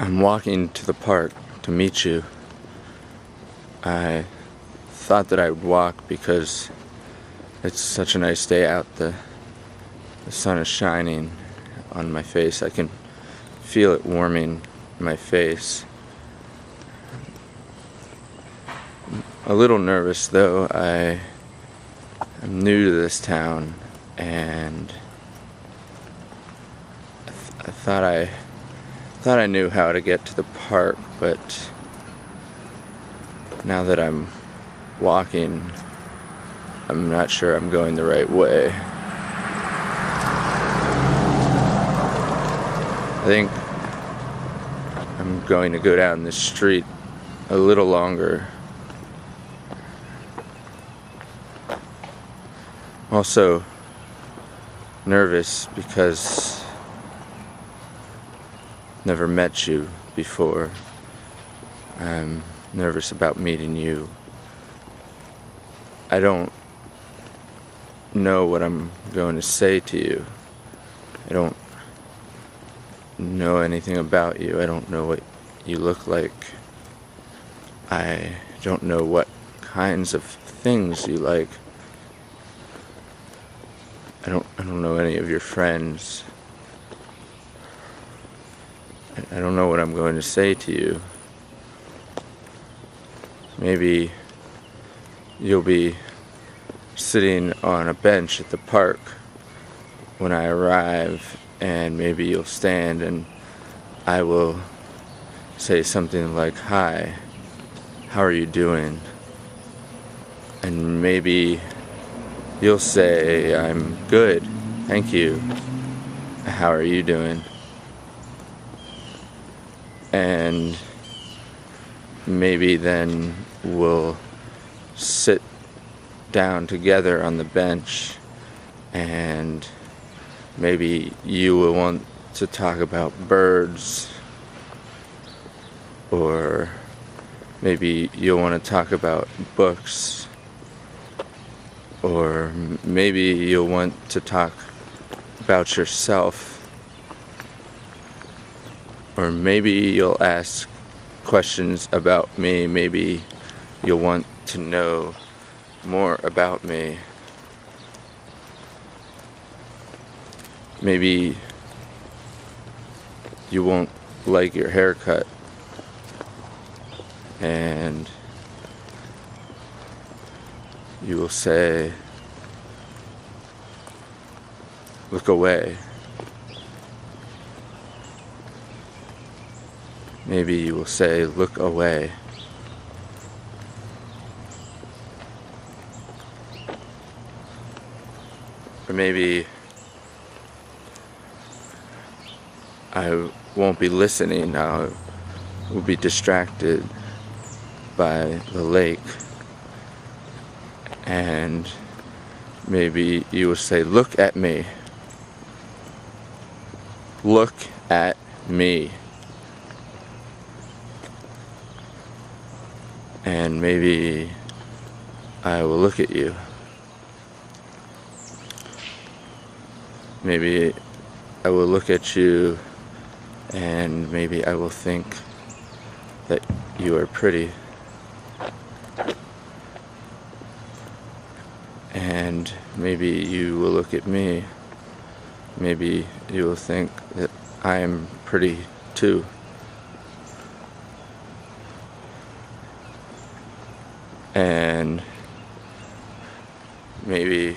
I'm walking to the park to meet you. I thought that I would walk because it's such a nice day out. The sun is shining on my face. I can feel it warming my face. A little nervous though. I'm new to this town, and I thought I knew how to get to the park, but now that I'm walking, I'm not sure I'm going the right way. I think I'm going to go down this street a little longer. Also nervous because never met you before. I'm nervous about meeting you. I don't know what I'm going to say to you. I don't know anything about you. I don't know what you look like. I don't know what kinds of things you like. I don't know any of your friends. I don't know what I'm going to say to you. Maybe you'll be sitting on a bench at the park when I arrive, and maybe you'll stand and I will say something like, "Hi, how are you doing?" And maybe you'll say, "I'm good, thank you. How are you doing?" And maybe then we'll sit down together on the bench, and maybe you will want to talk about birds, or maybe you'll want to talk about books, or maybe you'll want to talk about yourself, or maybe you'll ask questions about me. Maybe you'll want to know more about me. Maybe you won't like your haircut, and you will say, "Look away." Maybe you will say, "Look away." Or maybe I won't be listening. I will be distracted by the lake, and maybe you will say, "Look at me. Look at me." And maybe I will look at you. Maybe I will look at you, and maybe I will think that you are pretty. And maybe you will look at me. Maybe you will think that I am pretty too. And maybe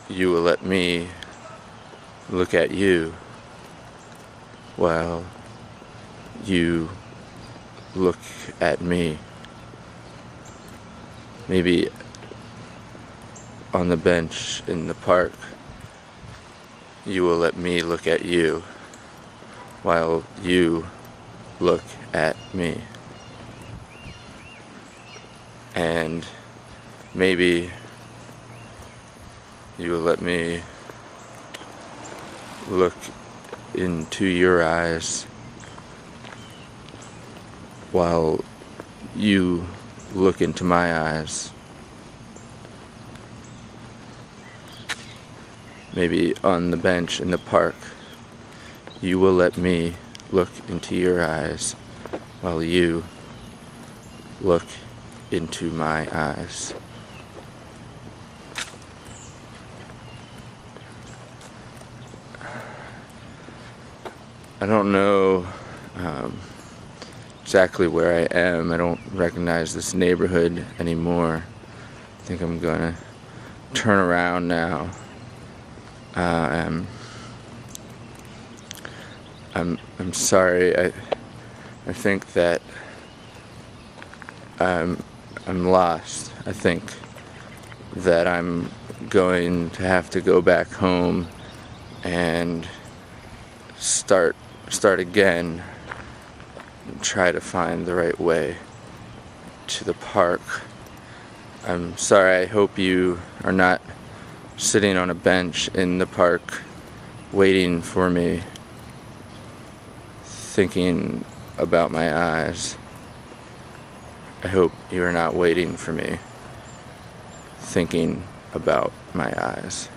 you will let me look at you while you look at me. Maybe on the bench in the park, you will let me look at you while you look at me. And maybe you will let me look into your eyes while you look into my eyes. Maybe on the bench in the park, you will let me look into your eyes while you look into my eyes. I don't know exactly where I am. I don't recognize this neighborhood anymore. I think I'm gonna turn around now. I'm sorry. I think that I'm lost. I think that I'm going to have to go back home and start again and try to find the right way to the park. I'm sorry. I hope you are not sitting on a bench in the park waiting for me, thinking about my eyes. I hope you are not waiting for me, thinking about my eyes.